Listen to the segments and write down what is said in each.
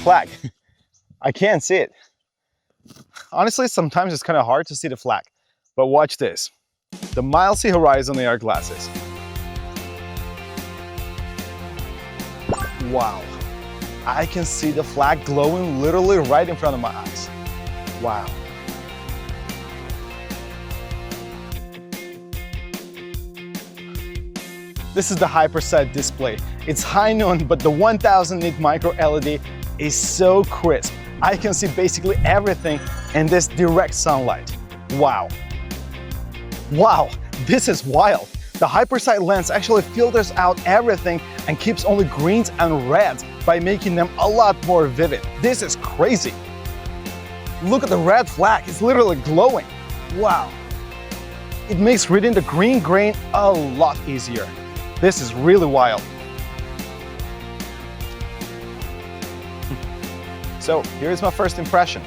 flag? I can't see it. Honestly, sometimes it's kind of hard to see the flag, but watch this. The Mileseey Horizon AR glasses. Wow, I can see the flag glowing literally right in front of my eyes. Wow. This is the HyperSight display. It's high noon, but the 1000 nit micro LED is so crisp. I can see basically everything in this direct sunlight. Wow. Wow, this is wild. The HyperSight lens actually filters out everything and keeps only greens and reds by making them a lot more vivid. This is crazy. Look at the red flag, it's literally glowing. Wow. It makes reading the green grain a lot easier. This is really wild. So here's my first impression.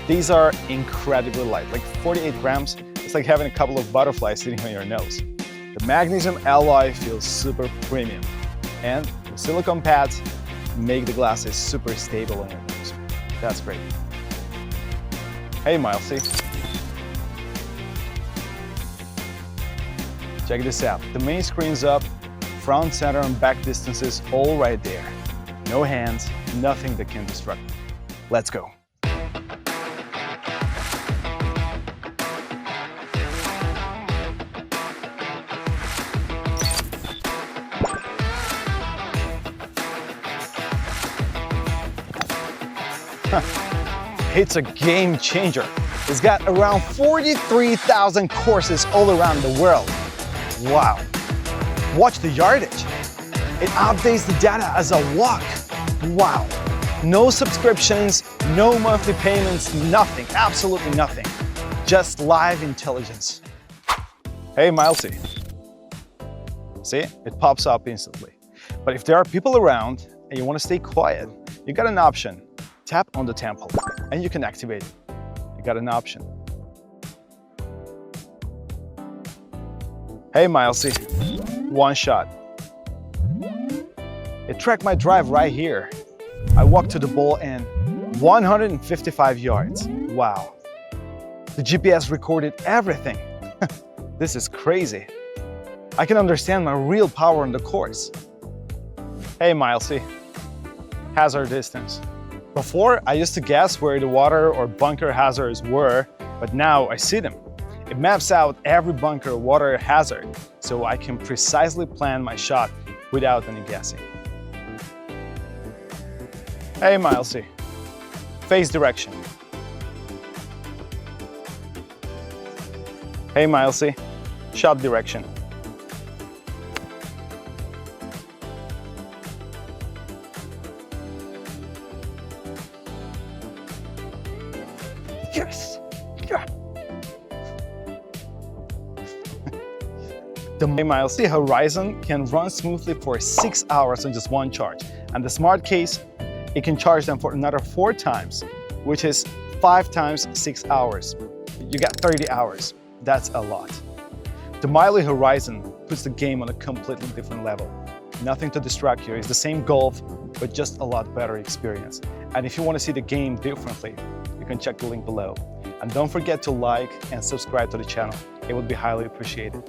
These are incredibly light, like 48 grams. It's like having a couple of butterflies sitting on your nose. The magnesium alloy feels super premium, and the silicone pads make the glasses super stable on your nose. That's great. Hey Mileseey. Check this out. The main screen's up, front, center, and back distances all right there. No hands, nothing that can distract me. Let's go. It's a game changer. It's got around 43,000 courses all around the world. Wow. Watch the yardage. It updates the data as I walk. Wow. No subscriptions, no monthly payments, nothing, absolutely nothing. Just live intelligence. Hey Mileseey. See, it pops up instantly. But if there are people around and you want to stay quiet, you got an option. Tap on the temple and you can activate it. You got an option. Hey Mileseey, one shot. It tracked my drive right here. I walked to the ball in 155 yards. Wow. The GPS recorded everything. This is crazy. I can understand my real power on the course. Hey Mileseey, hazard distance. Before, I used to guess where the water or bunker hazards were, but now I see them. It maps out every bunker or water hazard, so I can precisely plan my shot without any guessing. Hey Mileseey, face direction. Hey Mileseey, shot direction. Yes! Yeah. The Mileseey Horizon can run smoothly for 6 hours on just one charge, and the smart case, it can charge them for another 4 times, which is 5 times 6 hours. You got 30 hours. That's a lot. The Mileseey Horizon puts the game on a completely different level. Nothing to distract you. It's the same golf, but just a lot better experience. And if you want to see the game differently, you can check the link below. And don't forget to like and subscribe to the channel. It would be highly appreciated.